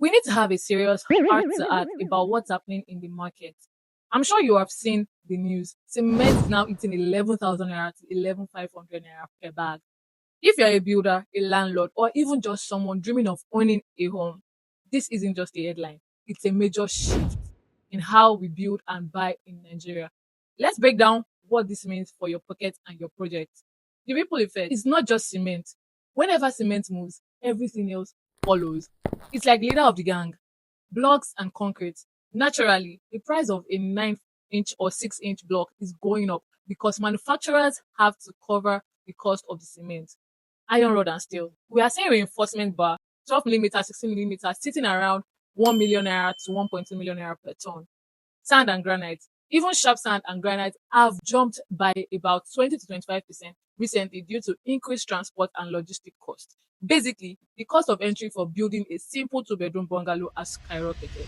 We need to have a serious heart to heart about what's happening in the market. I'm sure you have seen the news. Cement is now eating 11,000 naira to 11,500 naira per bag. If you're a builder, a landlord, or even just someone dreaming of owning a home, this isn't just a headline. It's a major shift in how we build and buy in Nigeria. Let's break down what this means for your pocket and your project. The ripple effect is not just cement. Whenever cement moves, everything else follows. It's like leader of the gang. Blocks and concrete. Naturally, the price of a 9-inch or 6-inch block is going up because manufacturers have to cover the cost of the cement. Iron rod and steel. We are seeing reinforcement bar, 12 millimeter, 16 millimeter, sitting around 1 million naira to 1.2 million naira per ton. Sand and granite. Even sharp sand and granite have jumped by about 20 to 25% recently due to increased transport and logistic costs. Basically, the cost of entry for building a simple two-bedroom bungalow has skyrocketed.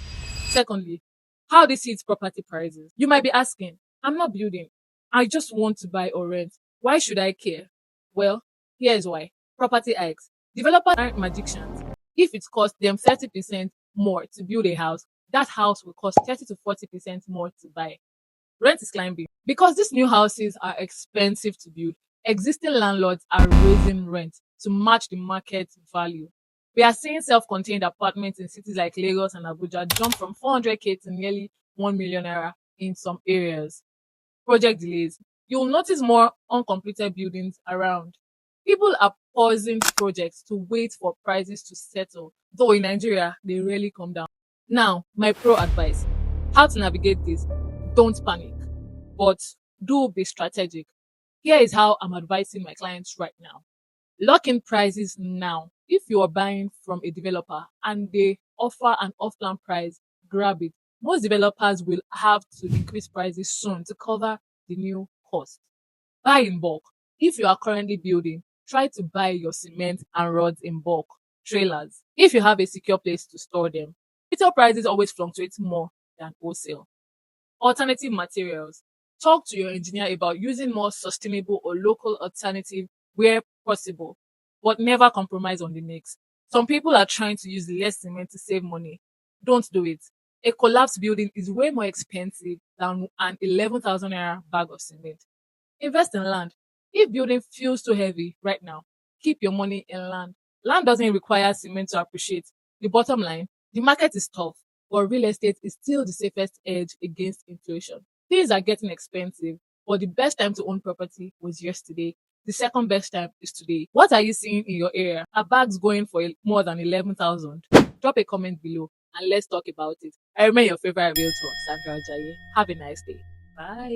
Secondly, how this hits property prices. You might be asking, I'm not building. I just want to buy or rent. Why should I care? Well, here's why. Property hikes. Developers aren't magicians. If it costs them 30% more to build a house, that house will cost 30 to 40% more to buy. Rent is climbing. Because these new houses are expensive to build, existing landlords are raising rent to match the market value. We are seeing self-contained apartments in cities like Lagos and Abuja jump from 400k to nearly 1 million naira in some areas. Project delays. You'll notice more uncompleted buildings around. People are pausing projects to wait for prices to settle, though in Nigeria, they rarely come down. Now, my pro advice. How to navigate this. Don't panic, but do be strategic. Here is how I'm advising my clients right now. Lock in prices now. If you are buying from a developer and they offer an off-plan price, grab it. Most developers will have to increase prices soon to cover the new cost. Buy in bulk. If you are currently building, try to buy your cement and rods in bulk, trailers, if you have a secure place to store them. Retail prices always fluctuate more than wholesale. Alternative materials. Talk to your engineer about using more sustainable or local alternative where possible, but never compromise on the mix. Some people are trying to use less cement to save money. Don't do it. A collapsed building is way more expensive than an 11,000 naira bag of cement. Invest in land. If building feels too heavy right now, keep your money in land. Land doesn't require cement to appreciate. The bottom line, the market is tough, but real estate is still the safest edge against inflation. Things are getting expensive, but the best time to own property was yesterday. The second best time is today. What are you seeing in your area? Are bags going for more than 11,000? Drop a comment below and let's talk about it. I remain your favorite realtor, Sandra Ajayi. Have a nice day. Bye.